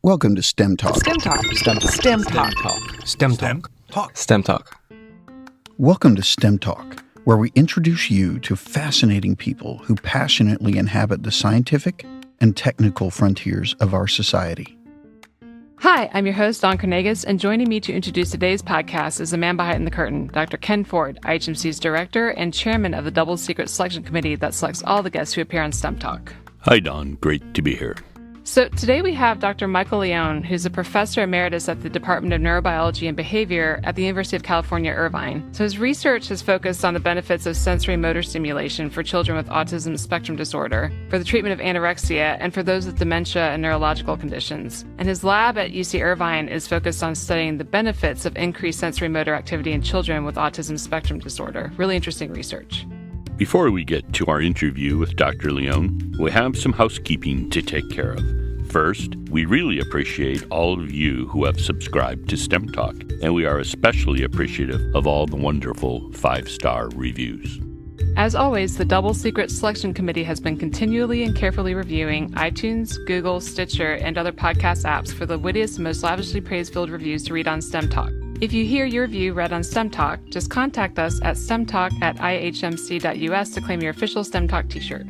Welcome to STEM Talk. STEM Talk. STEM Talk. STEM Talk. STEM Talk. Welcome to STEM Talk, where we introduce you to fascinating people who passionately inhabit the scientific and technical frontiers of our society. Hi, I'm your host, Dawn Carnegas, and joining me to introduce today's podcast is the man behind the curtain, Dr. Ken Ford, IHMC's director and chairman of the Double Secret Selection Committee that selects all the guests who appear on STEM Talk. Hi, Don. Great to be here. So today we have Dr. Michael Leone, who's a professor emeritus at the Department of Neurobiology and Behavior at the University of California, Irvine. So his research has focused on the benefits of sensory motor stimulation for children with autism spectrum disorder, for the treatment of anorexia, and for those with dementia and neurological conditions. And his lab at UC Irvine is focused on studying the benefits of increased sensory motor activity in children with autism spectrum disorder. Really interesting research. Before we get to our interview with Dr. Leone, we have some housekeeping to take care of. First, we really appreciate all of you who have subscribed to STEM Talk, and we are especially appreciative of all the wonderful 5-star reviews. As always, the Double Secret Selection Committee has been continually and carefully reviewing iTunes, Google, Stitcher, and other podcast apps for the wittiest and most lavishly praise-filled reviews to read on STEM Talk. If you hear your review read on STEM Talk, just contact us at stemtalk@ihmc.us to claim your official STEM Talk t-shirt.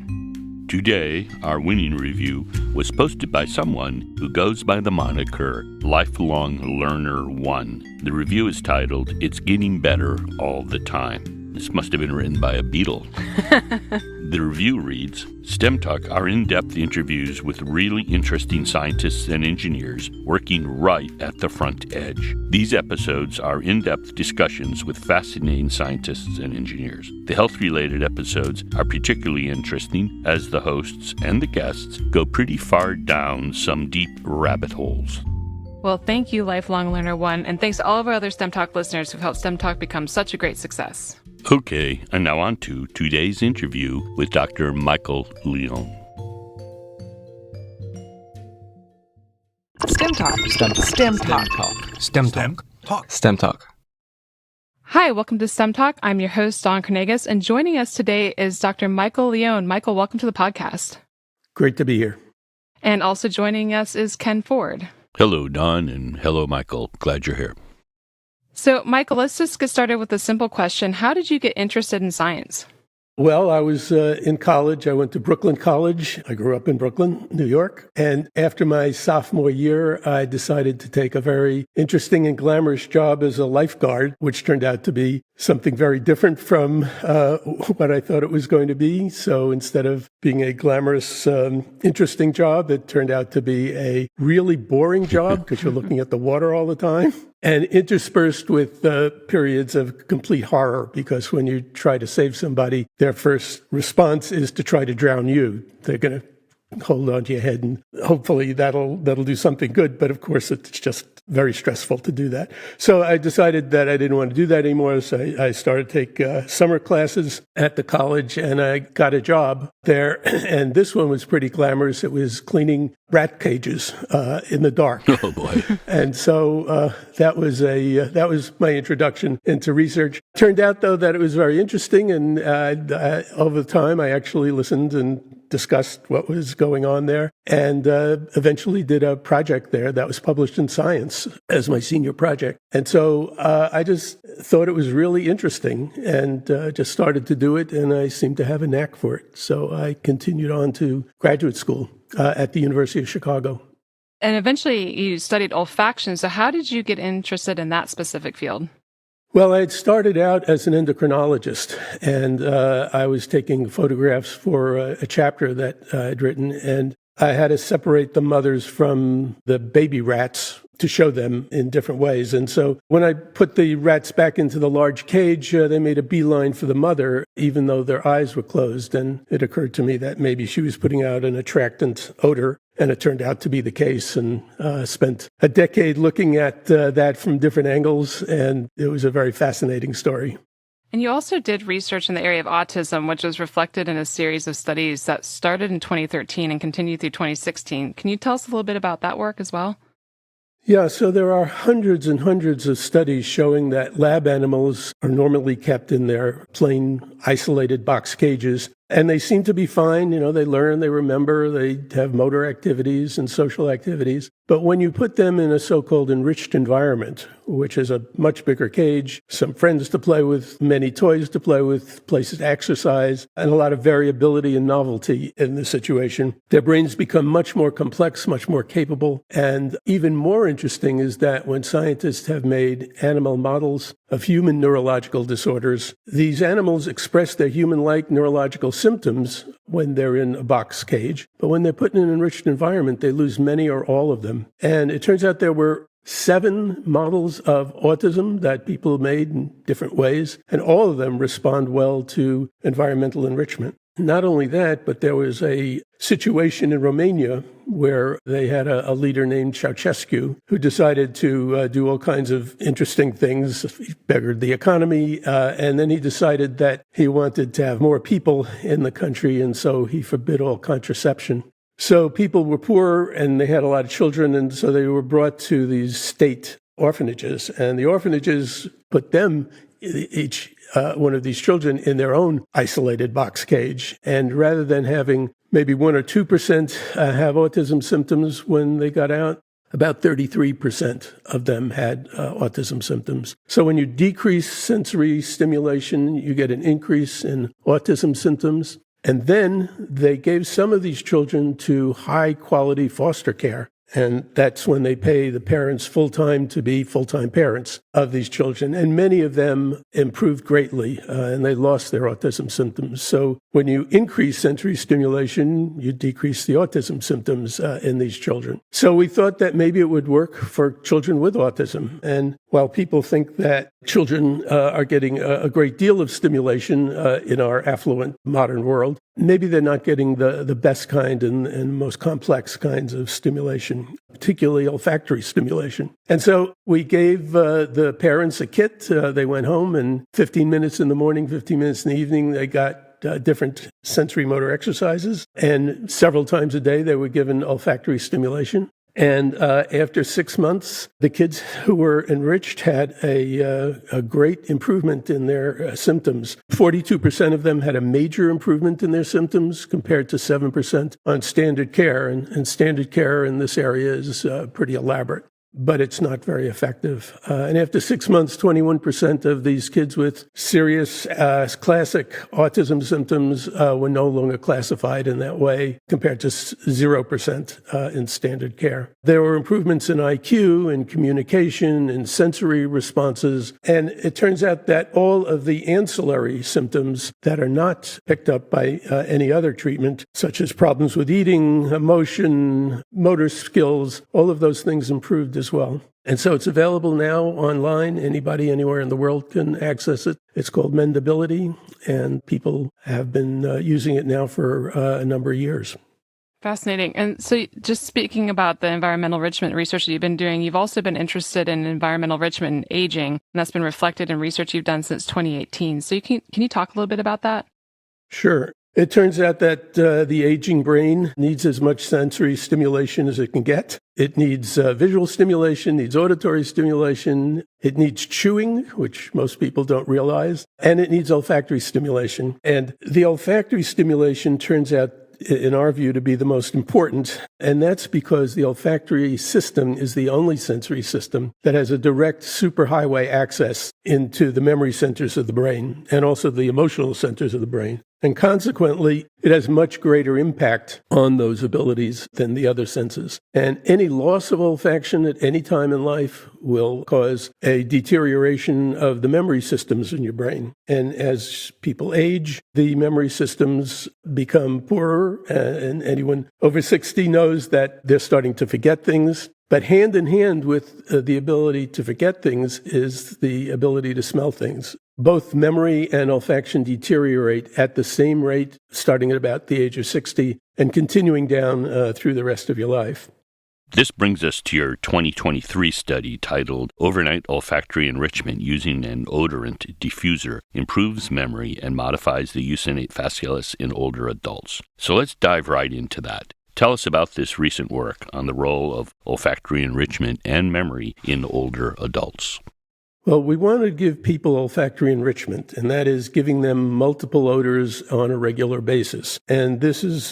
Today, our winning review was posted by someone who goes by the moniker Lifelong Learner 1. The review is titled, "It's Getting Better All the Time." This must have been written by a Beatle. The review reads, STEM Talk are in-depth interviews with really interesting scientists and engineers working right at the front edge. These episodes are in-depth discussions with fascinating scientists and engineers. The health-related episodes are particularly interesting as the hosts and the guests go pretty far down some deep rabbit holes. Well, thank you, Lifelong Learner 1, and thanks to all of our other STEM Talk listeners who've helped STEM Talk become such a great success. Okay, and now on to today's interview with Dr. Michael Leone. STEM Talk. STEM Talk. STEM Talk. STEM Talk. Hi, welcome to STEM Talk. I'm your host, Dawn Carnegas, and joining us today is Dr. Michael Leone. Michael, welcome to the podcast. Great to be here. And also joining us is Ken Ford. Hello, Don, and hello, Michael. Glad you're here. So, Michael, let's just get started with a simple question. How did you get interested in science? Well, I was in college. I went to Brooklyn College. I grew up in Brooklyn, New York. And after my sophomore year, I decided to take a very interesting and glamorous job as a lifeguard, which turned out to be something very different from what I thought it was going to be. So instead of being a glamorous, interesting job, it turned out to be a really boring job because you're looking at the water all the time. And interspersed with periods of complete horror, because when you try to save somebody, their first response is to try to drown you. They're going to hold on to your head, and hopefully that'll do something good. But of course, it's just very stressful to do that. So I decided that I didn't want to do that anymore. So I started to take summer classes at the college, and I got a job there. And this one was pretty glamorous. It was cleaning rat cages in the dark. Oh boy! And so that was my introduction into research. Turned out though that it was very interesting, and over time I actually listened and discussed what was going on there, and eventually did a project there that was published in Science as my senior project. And so I just thought it was really interesting and just started to do it, and I seemed to have a knack for it. So I continued on to graduate school at the University of Chicago. And eventually you studied olfaction. So how did you get interested in that specific field? Well, I had started out as an endocrinologist, and I was taking photographs for a chapter that I'd written, and I had to separate the mothers from the baby rats to show them in different ways. And so when I put the rats back into the large cage, they made a beeline for the mother, even though their eyes were closed. And it occurred to me that maybe she was putting out an attractant odor. And it turned out to be the case, and spent a decade looking at that from different angles, and it was a very fascinating story. And you also did research in the area of autism, which was reflected in a series of studies that started in 2013 and continued through 2016. Can you tell us a little bit about that work as well? Yeah, so there are hundreds and hundreds of studies showing that lab animals are normally kept in their plain isolated box cages And they seem to be fine. They learn, they remember, they have motor activities and social activities. But when you put them in a so-called enriched environment, which is a much bigger cage, some friends to play with, many toys to play with, places to exercise, and a lot of variability and novelty in the situation, their brains become much more complex, much more capable. And even more interesting is that when scientists have made animal models of human neurological disorders, these animals express their human-like neurological symptoms when they're in a box cage. But when they're put in an enriched environment, they lose many or all of them. And it turns out there were 7 models of autism that people made in different ways, and all of them respond well to environmental enrichment. Not only that, but there was a situation in Romania where they had a leader named Ceausescu who decided to do all kinds of interesting things. He beggared the economy, and then he decided that he wanted to have more people in the country, and so he forbid all contraception. So people were poor, and they had a lot of children, and so they were brought to these state orphanages, and the orphanages put them, each one of these children, in their own isolated box cage. And rather than having maybe 1 or 2% have autism symptoms when they got out, about 33% of them had autism symptoms. So when you decrease sensory stimulation, you get an increase in autism symptoms. And then they gave some of these children to high-quality foster care. And that's when they pay the parents full-time to be full-time parents of these children. And many of them improved greatly, and they lost their autism symptoms. So when you increase sensory stimulation, you decrease the autism symptoms in these children. So we thought that maybe it would work for children with autism. And while people think that children are getting a great deal of stimulation in our affluent modern world, maybe they're not getting the best kind and most complex kinds of stimulation, particularly olfactory stimulation. And so we gave the parents a kit. They went home, and 15 minutes in the morning, 15 minutes in the evening, they got different sensory motor exercises. And several times a day, they were given olfactory stimulation. And after 6 months, the kids who were enriched had a great improvement in their symptoms. 42% of them had a major improvement in their symptoms compared to 7% on standard care. And standard care in this area is pretty elaborate, but it's not very effective. And after 6 months, 21% of these kids with serious classic autism symptoms were no longer classified in that way, compared to 0% in standard care. There were improvements in IQ, in communication, in sensory responses, and it turns out that all of the ancillary symptoms that are not picked up by any other treatment, such as problems with eating, emotion, motor skills, all of those things improved as well. And so it's available now online. Anybody anywhere in the world can access it. It's called Mendability, and people have been using it now for a number of years. Fascinating. And so just speaking about the environmental enrichment research that you've been doing, you've also been interested in environmental enrichment and aging, and that's been reflected in research you've done since 2018. So can you talk a little bit about that? Sure. It turns out that the aging brain needs as much sensory stimulation as it can get. It needs visual stimulation, needs auditory stimulation, it needs chewing, which most people don't realize, and it needs olfactory stimulation. And the olfactory stimulation turns out, in our view, to be the most important, and that's because the olfactory system is the only sensory system that has a direct superhighway access into the memory centers of the brain and also the emotional centers of the brain. And consequently, it has much greater impact on those abilities than the other senses. And any loss of olfaction at any time in life will cause a deterioration of the memory systems in your brain. And as people age, the memory systems become poorer, and anyone over 60 knows that they're starting to forget things. But hand in hand with the ability to forget things is the ability to smell things. Both memory and olfaction deteriorate at the same rate, starting at about the age of 60 and continuing down through the rest of your life. This brings us to your 2023 study titled Overnight Olfactory Enrichment Using an Odorant Diffuser Improves Memory and Modifies the Eusinate Fasciculus in Older Adults. So let's dive right into that. Tell us about this recent work on the role of olfactory enrichment and memory in older adults. Well, we want to give people olfactory enrichment, and that is giving them multiple odors on a regular basis. And this has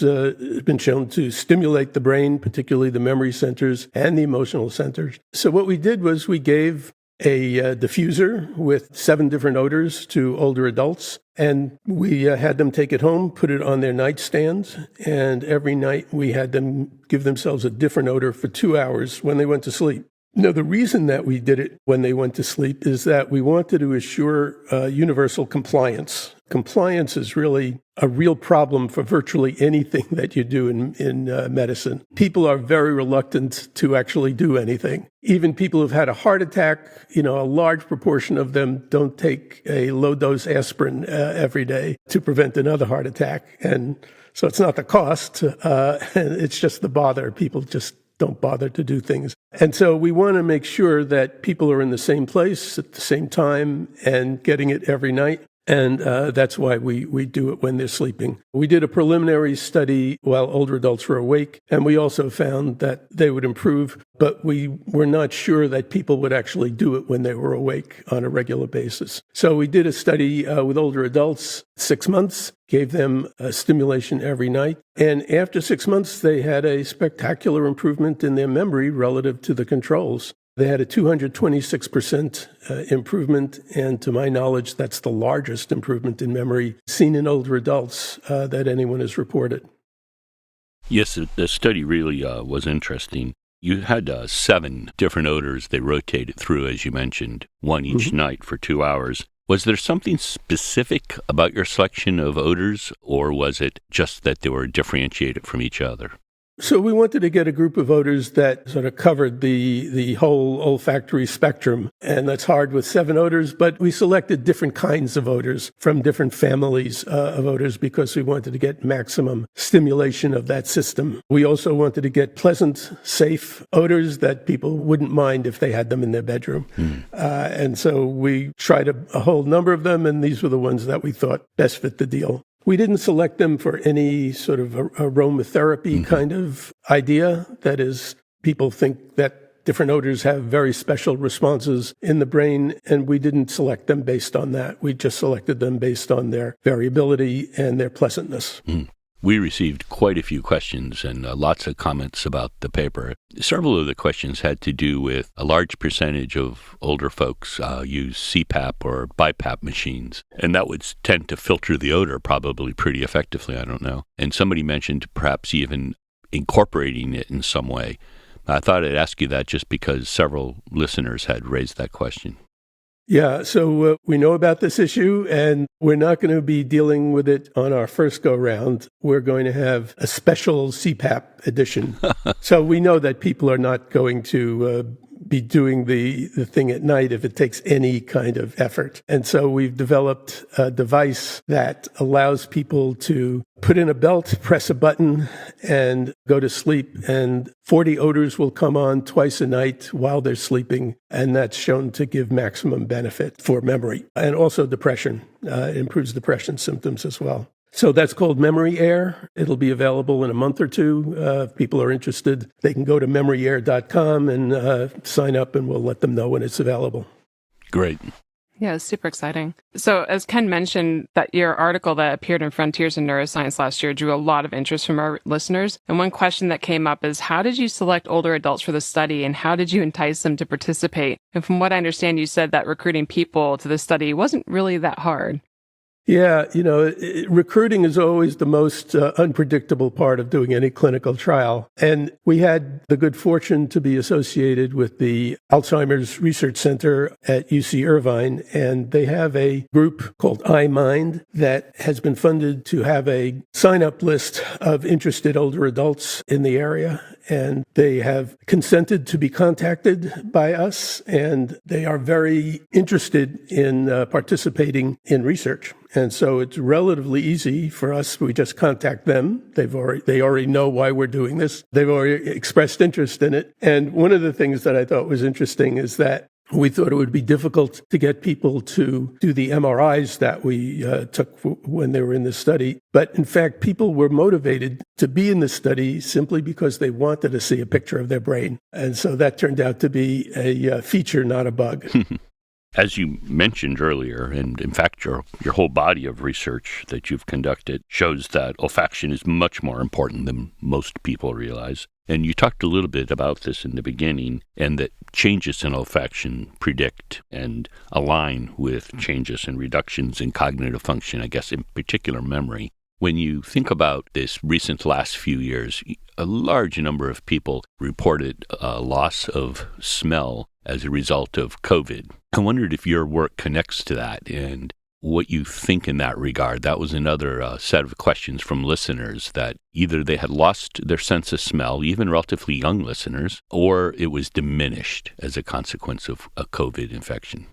been shown to stimulate the brain, particularly the memory centers and the emotional centers. So what we did was we gave a diffuser with 7 different odors to older adults, and we had them take it home, put it on their nightstands, and every night we had them give themselves a different odor for 2 hours when they went to sleep. Now, the reason that we did it when they went to sleep is that we wanted to assure universal compliance. Compliance is really a real problem for virtually anything that you do in medicine. People are very reluctant to actually do anything. Even people who've had a heart attack, a large proportion of them don't take a low-dose aspirin every day to prevent another heart attack. And so it's not the cost, it's just the bother. People just don't bother to do things. And so we want to make sure that people are in the same place at the same time and getting it every night. And that's why we do it when they're sleeping. We did a preliminary study while older adults were awake, and we also found that they would improve, but we were not sure that people would actually do it when they were awake on a regular basis. So we did a study with older adults, 6 months, gave them a stimulation every night. And after 6 months, they had a spectacular improvement in their memory relative to the controls. They had a 226% improvement, and to my knowledge, that's the largest improvement in memory seen in older adults that anyone has reported. Yes, the study really was interesting. You had 7 different odors they rotated through, as you mentioned, one each night for 2 hours. Was there something specific about your selection of odors, or was it just that they were differentiated from each other? So we wanted to get a group of odors that sort of covered the whole olfactory spectrum. And that's hard with 7 odors, but we selected different kinds of odors from different families of odors because we wanted to get maximum stimulation of that system. We also wanted to get pleasant, safe odors that people wouldn't mind if they had them in their bedroom. And so we tried a whole number of them, and these were the ones that we thought best fit the deal. We didn't select them for any sort of aromatherapy kind of idea. That is, people think that different odors have very special responses in the brain, and we didn't select them based on that. We just selected them based on their variability and their pleasantness. We received quite a few questions and lots of comments about the paper. Several of the questions had to do with a large percentage of older folks use CPAP or BiPAP machines, and that would tend to filter the odor probably pretty effectively, I don't know. And somebody mentioned perhaps even incorporating it in some way. I thought I'd ask you that just because several listeners had raised that question. Yeah, so we know about this issue, and we're not going to be dealing with it on our first go-round. We're going to have a special CPAP edition. So we know that people are not going to be doing the thing at night if it takes any kind of effort. And so we've developed a device that allows people to put in a belt, press a button, and go to sleep. And 40 odors will come on twice a night while they're sleeping. And that's shown to give maximum benefit for memory and also depression. It improves depression symptoms as well. So that's called Memory Air. It'll be available in a month or two. If people are interested, they can go to memoryair.com and sign up, and we'll let them know when it's available. Great. Yeah, it's super exciting. So as Ken mentioned, that your article that appeared in Frontiers in Neuroscience last year drew a lot of interest from our listeners. And one question that came up is, how did you select older adults for the study, and how did you entice them to participate? And from what I understand, you said that recruiting people to the study wasn't really that hard. Yeah, recruiting is always the most unpredictable part of doing any clinical trial. And we had the good fortune to be associated with the Alzheimer's Research Center at UC Irvine, and they have a group called iMind that has been funded to have a sign-up list of interested older adults in the area. And they have consented to be contacted by us, and they are very interested in participating in research. And so it's relatively easy for us. We just contact them. They already know why we're doing this. They've already expressed interest in it. And one of the things that I thought was interesting is that we thought it would be difficult to get people to do the MRIs that we took when they were in the study. But in fact, people were motivated to be in the study simply because they wanted to see a picture of their brain. And so that turned out to be a feature, not a bug. As you mentioned earlier, and in fact, your whole body of research that you've conducted shows that olfaction is much more important than most people realize. And you talked a little bit about this in the beginning, and that changes in olfaction predict and align with changes and reductions in cognitive function, I guess in particular memory. When you think about this recent last few years, a large number of people reported a loss of smell as a result of COVID. I wondered if your work connects to that and what you think in that regard. That was another set of questions from listeners, that either they had lost their sense of smell, even relatively young listeners, or it was diminished as a consequence of a COVID infection.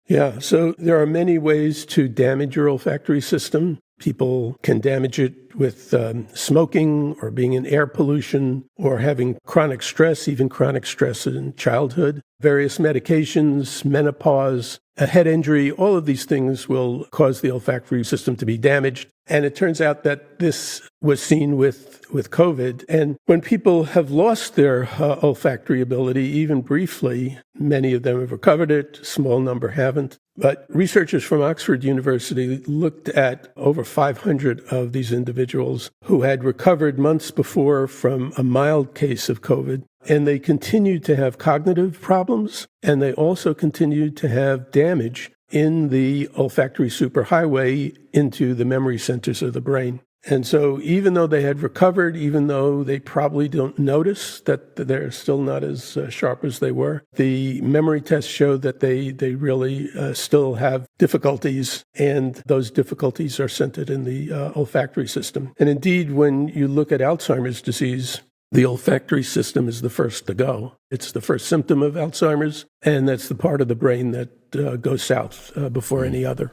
Yeah, so there are many ways to damage your olfactory system. People can damage it with smoking or being in air pollution or having chronic stress, even chronic stress in childhood, various medications, menopause, a head injury. All of these things will cause the olfactory system to be damaged. And it turns out that this was seen with COVID. And when people have lost their olfactory ability, even briefly, many of them have recovered it, a small number haven't. But researchers from Oxford University looked at over 500 of these individuals who had recovered months before from a mild case of COVID, and they continued to have cognitive problems, and they also continued to have damage in the olfactory superhighway into the memory centers of the brain. And so even though they had recovered, even though they probably don't notice that they're still not as sharp as they were, the memory tests showed that they really still have difficulties, and those difficulties are centered in the olfactory system. And indeed, when you look at Alzheimer's disease, the olfactory system is the first to go. It's the first symptom of Alzheimer's, and that's the part of the brain that goes south before any other.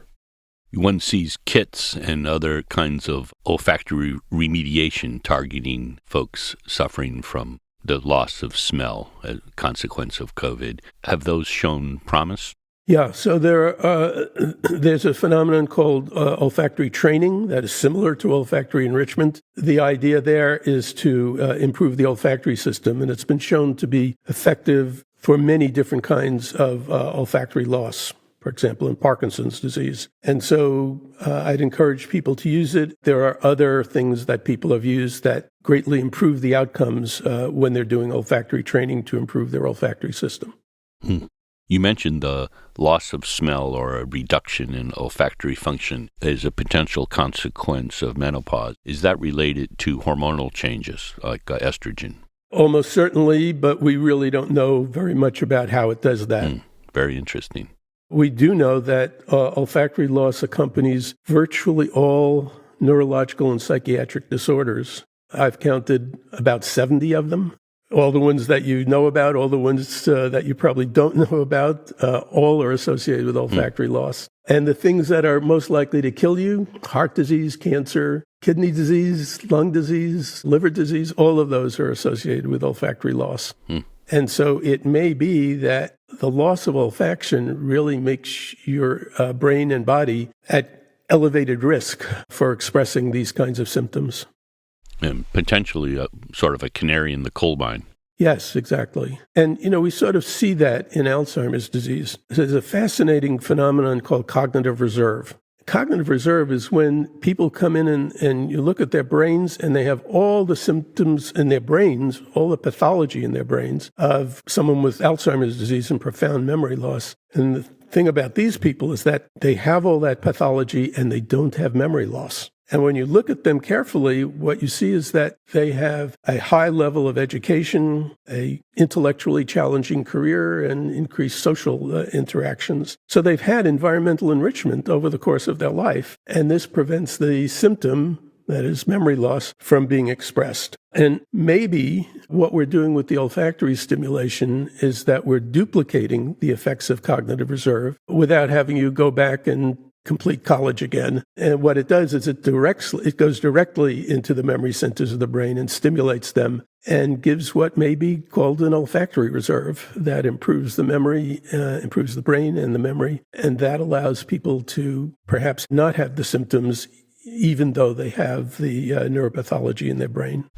One sees kits and other kinds of olfactory remediation targeting folks suffering from the loss of smell as a consequence of COVID. Have those shown promise? Yeah, so there's a phenomenon called olfactory training that is similar to olfactory enrichment. The idea there is to improve the olfactory system, and it's been shown to be effective for many different kinds of olfactory loss. For example, in Parkinson's disease. And so I'd encourage people to use it. There are other things that people have used that greatly improve the outcomes when they're doing olfactory training to improve their olfactory system. You mentioned the loss of smell or a reduction in olfactory function as a potential consequence of menopause. Is that related to hormonal changes like estrogen? Almost certainly, but we really don't know very much about how it does that. Very interesting. We do know that olfactory loss accompanies virtually all neurological and psychiatric disorders. I've counted about 70 of them. All the ones that you know about, all the ones that you probably don't know about, all are associated with olfactory loss. And the things that are most likely to kill you, heart disease, cancer, kidney disease, lung disease, liver disease, all of those are associated with olfactory loss. And so it may be that the loss of olfaction really makes your brain and body at elevated risk for expressing these kinds of symptoms. And potentially sort of a canary in the coal mine. Yes, exactly. And, we sort of see that in Alzheimer's disease. There's a fascinating phenomenon called cognitive reserve. Cognitive reserve is when people come in and you look at their brains and they have all the symptoms in their brains, all the pathology in their brains of someone with Alzheimer's disease and profound memory loss. And the thing about these people is that they have all that pathology and they don't have memory loss. And when you look at them carefully, what you see is that they have a high level of education, a intellectually challenging career, and increased social interactions. So they've had environmental enrichment over the course of their life, and this prevents the symptom, that is memory loss, from being expressed. And maybe what we're doing with the olfactory stimulation is that we're duplicating the effects of cognitive reserve without having you go back and complete college again. And what it does is it goes directly into the memory centers of the brain and stimulates them and gives what may be called an olfactory reserve that improves the memory, improves the brain and the memory. And that allows people to perhaps not have the symptoms even though they have the neuropathology in their brain.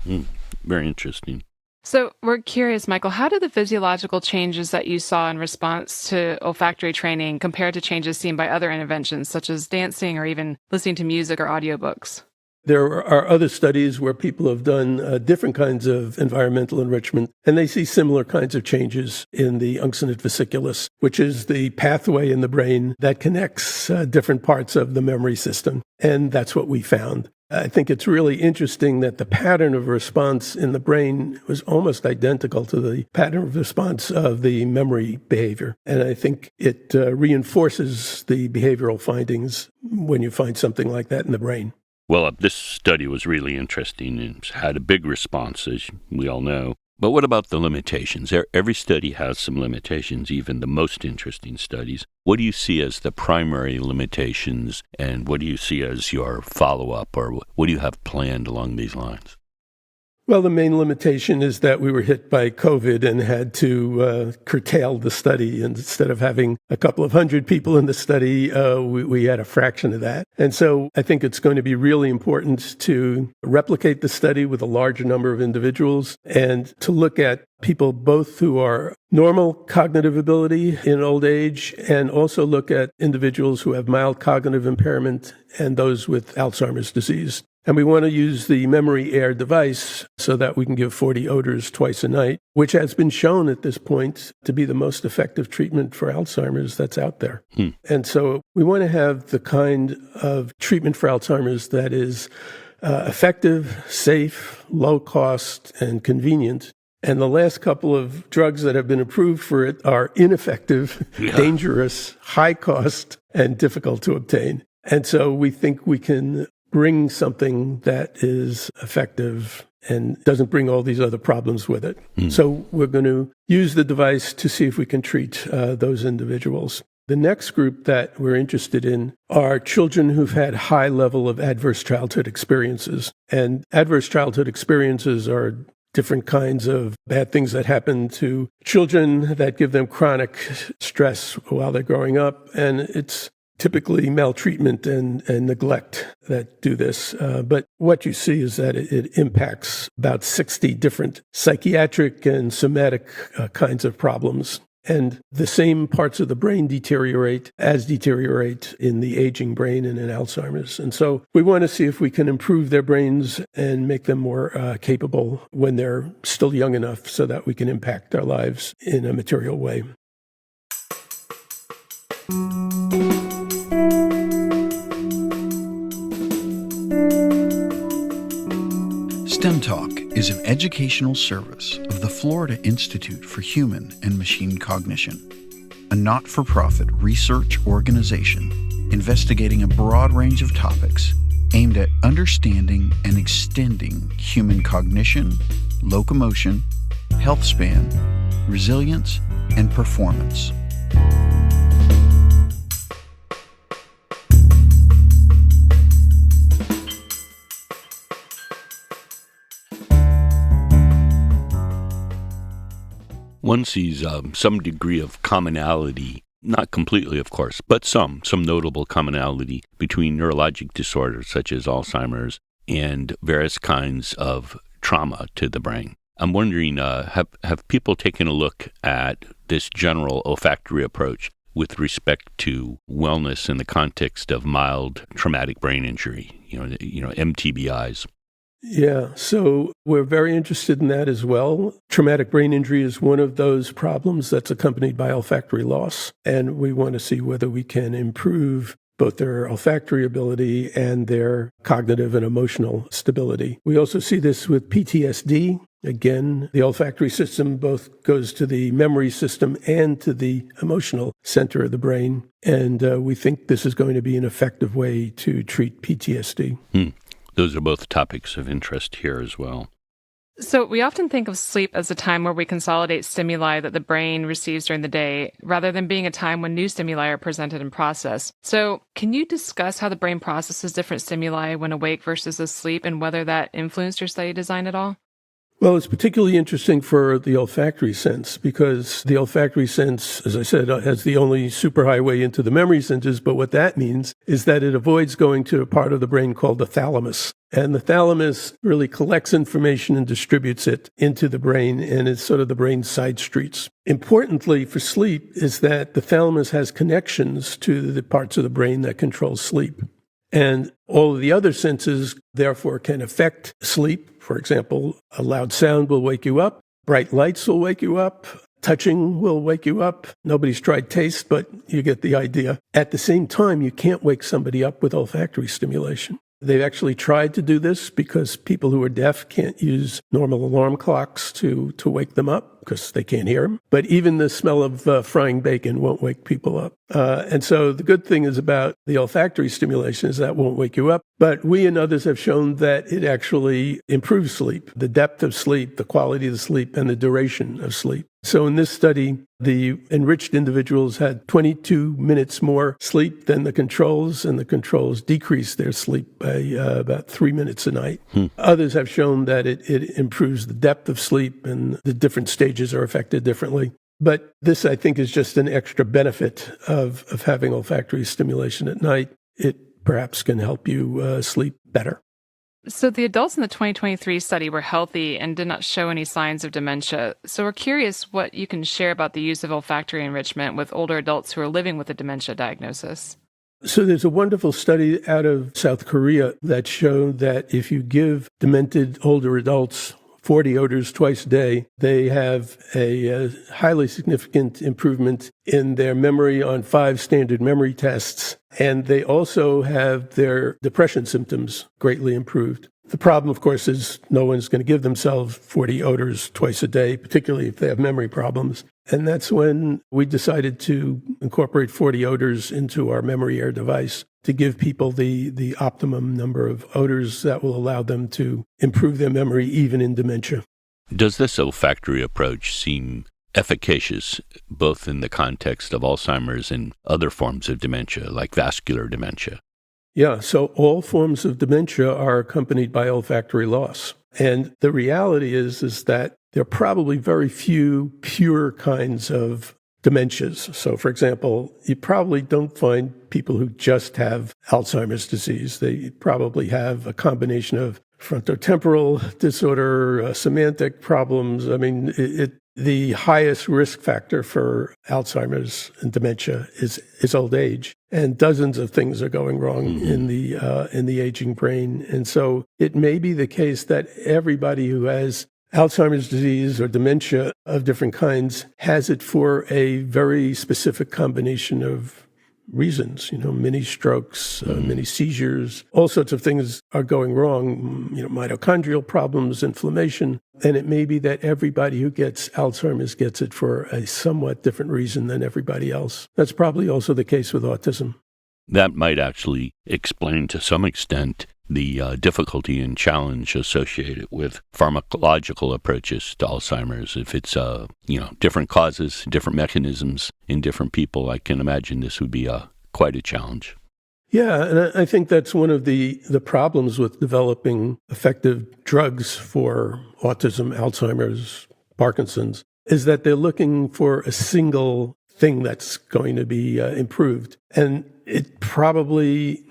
Very interesting. So we're curious, Michael, how do the physiological changes that you saw in response to olfactory training compare to changes seen by other interventions, such as dancing or even listening to music or audiobooks? There are other studies where people have done different kinds of environmental enrichment, and they see similar kinds of changes in the uncinate vesiculus, which is the pathway in the brain that connects different parts of the memory system. And that's what we found. I think it's really interesting that the pattern of response in the brain was almost identical to the pattern of response of the memory behavior. And I think it reinforces the behavioral findings when you find something like that in the brain. Well, this study was really interesting and had a big response, as we all know. But what about the limitations? Every study has some limitations, even the most interesting studies. What do you see as the primary limitations, and what do you see as your follow-up, or what do you have planned along these lines? Well, the main limitation is that we were hit by COVID and had to curtail the study. And instead of having a couple of hundred people in the study, we had a fraction of that. And so I think it's going to be really important to replicate the study with a larger number of individuals and to look at people both who are normal cognitive ability in old age and also look at individuals who have mild cognitive impairment and those with Alzheimer's disease. And we want to use the memory air device so that we can give 40 odors twice a night, which has been shown at this point to be the most effective treatment for Alzheimer's that's out there. And so we want to have the kind of treatment for Alzheimer's that is effective, safe, low cost, and convenient. And the last couple of drugs that have been approved for it are ineffective, dangerous, high cost, and difficult to obtain. And so we think we can bring something that is effective and doesn't bring all these other problems with it. So we're going to use the device to see if we can treat those individuals. The next group that we're interested in are children who've had high level of adverse childhood experiences. And adverse childhood experiences are different kinds of bad things that happen to children that give them chronic stress while they're growing up. And it's typically maltreatment and neglect that do this. But what you see is that it impacts about 60 different psychiatric and somatic kinds of problems. And the same parts of the brain deteriorate in the aging brain and in Alzheimer's. And so we want to see if we can improve their brains and make them more capable when they're still young enough so that we can impact their lives in a material way. STEM Talk is an educational service of the Florida Institute for Human and Machine Cognition, a not-for-profit research organization investigating a broad range of topics aimed at understanding and extending human cognition, locomotion, health span, resilience, and performance. One sees some degree of commonality, not completely, of course, but some notable commonality between neurologic disorders such as Alzheimer's and various kinds of trauma to the brain. I'm wondering, have people taken a look at this general olfactory approach with respect to wellness in the context of mild traumatic brain injury, MTBIs? Yeah, so we're very interested in that as well. Traumatic brain injury is one of those problems that's accompanied by olfactory loss, and we want to see whether we can improve both their olfactory ability and their cognitive and emotional stability. We also see this with PTSD. Again, the olfactory system both goes to the memory system and to the emotional center of the brain, and we think this is going to be an effective way to treat PTSD. Those are both topics of interest here as well. So we often think of sleep as a time where we consolidate stimuli that the brain receives during the day, rather than being a time when new stimuli are presented and processed. So can you discuss how the brain processes different stimuli when awake versus asleep, and whether that influenced your study design at all? Well, it's particularly interesting for the olfactory sense because the olfactory sense, as I said, has the only superhighway into the memory centers. But what that means is that it avoids going to a part of the brain called the thalamus. And the thalamus really collects information and distributes it into the brain, and it's sort of the brain's side streets. Importantly for sleep is that the thalamus has connections to the parts of the brain that control sleep. And all of the other senses, therefore, can affect sleep. For example, a loud sound will wake you up. Bright lights will wake you up. Touching will wake you up. Nobody's tried taste, but you get the idea. At the same time, you can't wake somebody up with olfactory stimulation. They've actually tried to do this because people who are deaf can't use normal alarm clocks to wake them up because they can't hear them. But even the smell of frying bacon won't wake people up. And so the good thing is about the olfactory stimulation is that won't wake you up. But we and others have shown that it actually improves sleep, the depth of sleep, the quality of the sleep, and the duration of sleep. So in this study, the enriched individuals had 22 minutes more sleep than the controls, and the controls decreased their sleep by about 3 minutes a night. Others have shown that it improves the depth of sleep, and the different stages are affected differently. But this, I think, is just an extra benefit of having olfactory stimulation at night. It perhaps can help you sleep better. So the adults in the 2023 study were healthy and did not show any signs of dementia. So we're curious what you can share about the use of olfactory enrichment with older adults who are living with a dementia diagnosis. So there's a wonderful study out of South Korea that showed that if you give demented older adults 40 odors twice a day, they have a highly significant improvement in their memory on 5 standard memory tests. And they also have their depression symptoms greatly improved. The problem, of course, is no one's going to give themselves 40 odors twice a day, particularly if they have memory problems. And that's when we decided to incorporate 40 odors into our memory air device to give people the optimum number of odors that will allow them to improve their memory even in dementia. Does this olfactory approach seem efficacious both in the context of Alzheimer's and other forms of dementia, like vascular dementia? Yeah, so all forms of dementia are accompanied by olfactory loss. And the reality is that there are probably very few pure kinds of dementias. So, for example, you probably don't find people who just have Alzheimer's disease. They probably have a combination of frontotemporal disorder, semantic problems. I mean, the highest risk factor for Alzheimer's and dementia is old age, and dozens of things are going wrong in the aging brain. And so it may be the case that everybody who has Alzheimer's disease or dementia of different kinds has it for a very specific combination of reasons, mini strokes, mini seizures, all sorts of things are going wrong, mitochondrial problems, inflammation. And it may be that everybody who gets Alzheimer's gets it for a somewhat different reason than everybody else. That's probably also the case with autism. That might actually explain to some extent the difficulty and challenge associated with pharmacological approaches to Alzheimer's. If it's, different causes, different mechanisms in different people, I can imagine this would be quite a challenge. Yeah, and I think that's one of the problems with developing effective drugs for autism, Alzheimer's, Parkinson's, is that they're looking for a single thing that's going to be improved. And it probably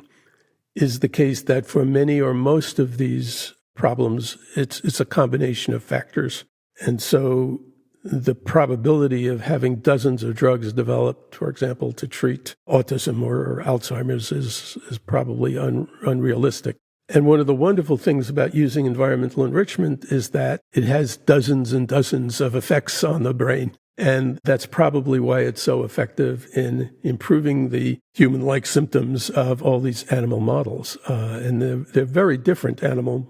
is the case that for many or most of these problems, it's a combination of factors. And so the probability of having dozens of drugs developed, for example, to treat autism or Alzheimer's is probably unrealistic. And one of the wonderful things about using environmental enrichment is that it has dozens and dozens of effects on the brain. And that's probably why it's so effective in improving the human-like symptoms of all these animal models. And they're very different animal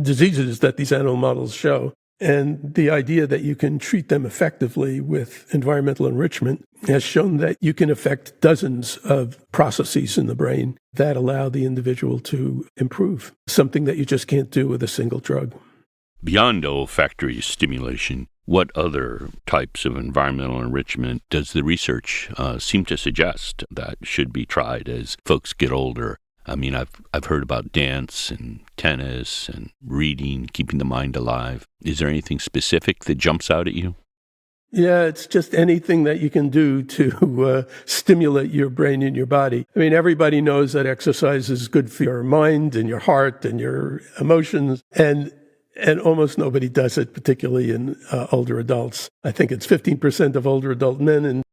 diseases that these animal models show. And the idea that you can treat them effectively with environmental enrichment has shown that you can affect dozens of processes in the brain that allow the individual to improve, something that you just can't do with a single drug. Beyond olfactory stimulation, what other types of environmental enrichment does the research seem to suggest that should be tried as folks get older? I mean, I've heard about dance and tennis and reading, keeping the mind alive. Is there anything specific that jumps out at you? Yeah, it's just anything that you can do to stimulate your brain and your body. I mean, everybody knows that exercise is good for your mind and your heart and your emotions, and almost nobody does it, particularly in older adults. I think it's 15% of older adult men and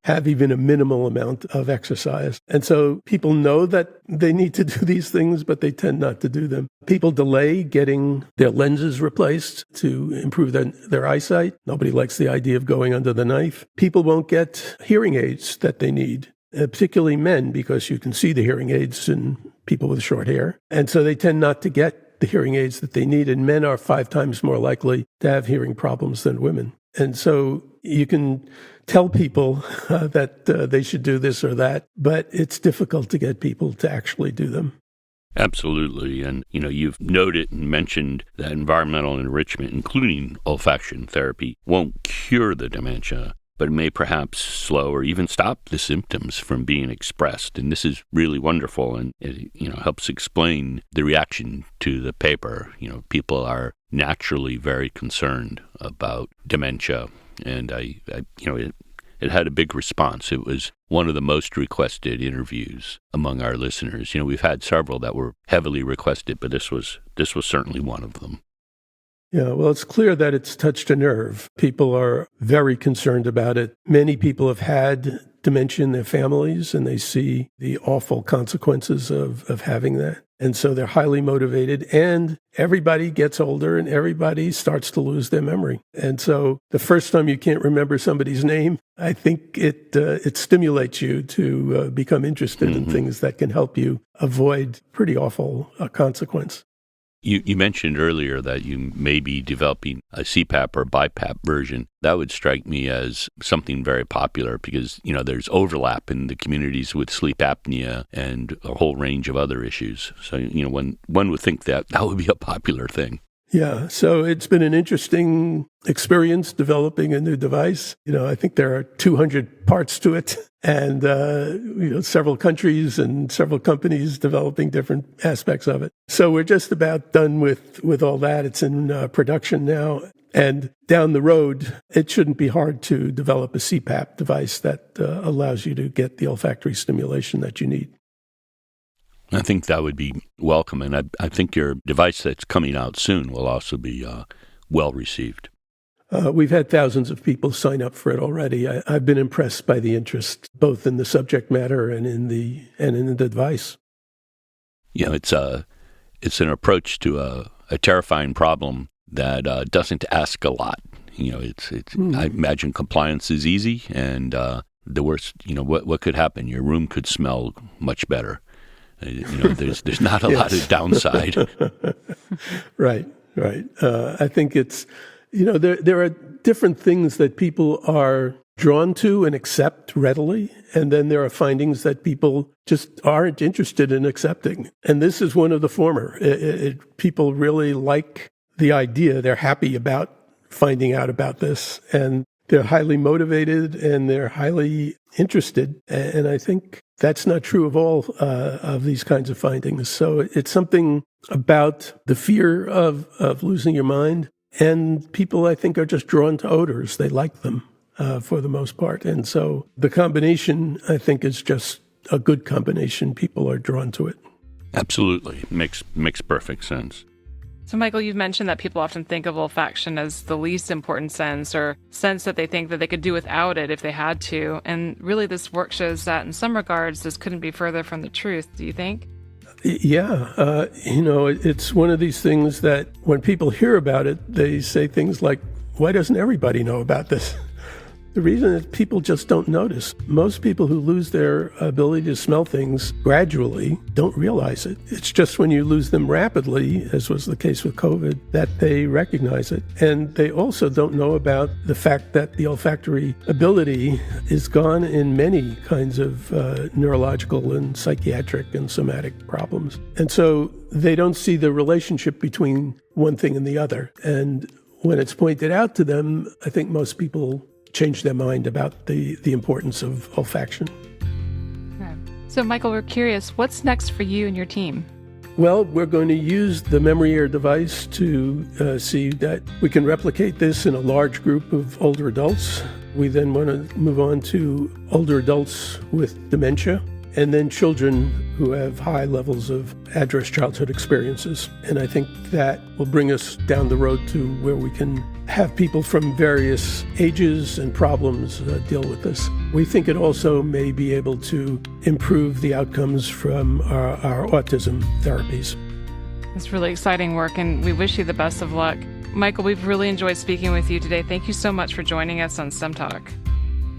have even a minimal amount of exercise. And so people know that they need to do these things, but they tend not to do them. People delay getting their lenses replaced to improve their eyesight. Nobody likes the idea of going under the knife. People won't get hearing aids that they need, particularly men, because you can see the hearing aids in people with short hair. And so they tend not to get the hearing aids that they need. And men are 5 times more likely to have hearing problems than women. And so you can tell people that they should do this or that, but it's difficult to get people to actually do them. Absolutely. And, you've noted and mentioned that environmental enrichment, including olfaction therapy, won't cure the dementia, but it may perhaps slow or even stop the symptoms from being expressed. And this is really wonderful, and it, helps explain the reaction to the paper. People are naturally very concerned about dementia, and it had a big response. It was one of the most requested interviews among our listeners. We've had several that were heavily requested, but this was certainly one of them. Yeah, well, it's clear that it's touched a nerve. People are very concerned about it. Many people have had dementia in their families, and they see the awful consequences of having that. And so they're highly motivated, and everybody gets older and everybody starts to lose their memory. And so the first time you can't remember somebody's name, I think it stimulates you to become interested in things that can help you avoid pretty awful consequence. You mentioned earlier that you may be developing a CPAP or BiPAP version. That would strike me as something very popular because, there's overlap in the communities with sleep apnea and a whole range of other issues. So, one would think that would be a popular thing. Yeah, so it's been an interesting experience developing a new device. I think there are 200 parts to it, and several countries and several companies developing different aspects of it. So we're just about done with all that. It's in production now, and down the road, it shouldn't be hard to develop a CPAP device that allows you to get the olfactory stimulation that you need. I think that would be welcome, and I think your device that's coming out soon will also be well received. We've had thousands of people sign up for it already. I've been impressed by the interest, both in the subject matter and in the device. It's an approach to a terrifying problem that doesn't ask a lot. I imagine compliance is easy, and the worst, what could happen? Your room could smell much better. There's not a lot of downside. Right. I think it's, there are different things that people are drawn to and accept readily. And then there are findings that people just aren't interested in accepting. And this is one of the former. People really like the idea. They're happy about finding out about this. And they're highly motivated and they're highly interested. And I think that's not true of all of these kinds of findings. So it's something about the fear of losing your mind. And people, I think, are just drawn to odors. They like them for the most part. And so the combination, I think, is just a good combination. People are drawn to it. Absolutely. Makes perfect sense. So, Michael, you've mentioned that people often think of olfaction as the least important sense, or sense that they think that they could do without it if they had to. And really, this work shows that in some regards, this couldn't be further from the truth. Do you think? Yeah. It's one of these things that when people hear about it, they say things like, why doesn't everybody know about this? The reason is people just don't notice. Most people who lose their ability to smell things gradually don't realize it. It's just when you lose them rapidly, as was the case with COVID, that they recognize it. And they also don't know about the fact that the olfactory ability is gone in many kinds of neurological and psychiatric and somatic problems. And so they don't see the relationship between one thing and the other. And when it's pointed out to them, I think most people change their mind about the importance of olfaction. So, Michael, we're curious, what's next for you and your team? Well, we're going to use the memory air device to see that we can replicate this in a large group of older adults. We then want to move on to older adults with dementia, and then children who have high levels of adverse childhood experiences. And I think that will bring us down the road to where we can have people from various ages and problems deal with this. We think it also may be able to improve the outcomes from our autism therapies. It's really exciting work, and we wish you the best of luck. Michael, we've really enjoyed speaking with you today. Thank you so much for joining us on STEM Talk.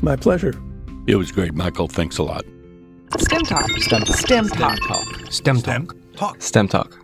My pleasure. It was great, Michael. Thanks a lot. STEM Talk. STEM Talk. STEM Talk. STEM Talk.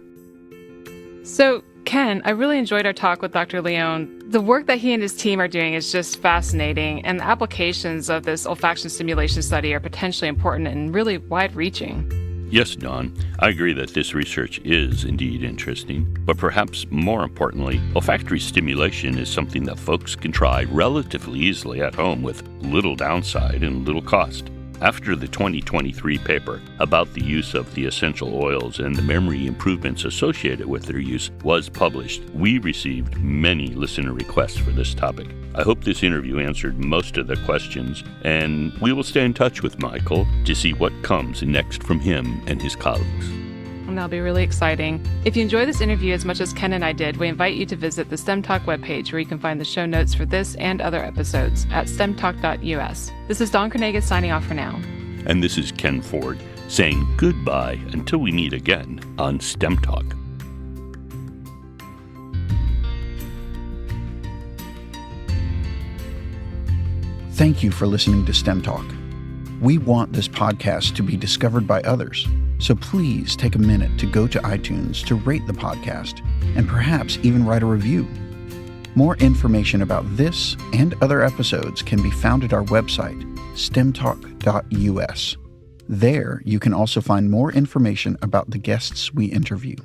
So, Ken, I really enjoyed our talk with Dr. Leone. The work that he and his team are doing is just fascinating, and the applications of this olfaction stimulation study are potentially important and really wide-reaching. Yes, Don, I agree that this research is indeed interesting, but perhaps more importantly, olfactory stimulation is something that folks can try relatively easily at home with little downside and little cost. After the 2023 paper about the use of the essential oils and the memory improvements associated with their use was published, we received many listener requests for this topic. I hope this interview answered most of the questions, and we will stay in touch with Michael to see what comes next from him and his colleagues. And that'll be really exciting. If you enjoy this interview as much as Ken and I did, we invite you to visit the STEM Talk webpage where you can find the show notes for this and other episodes at stemtalk.us. This is Dawn Carnegie signing off for now. And this is Ken Ford saying goodbye until we meet again on STEM Talk. Thank you for listening to STEM Talk. We want this podcast to be discovered by others, so please take a minute to go to iTunes to rate the podcast and perhaps even write a review. More information about this and other episodes can be found at our website, stemtalk.us. There, you can also find more information about the guests we interview.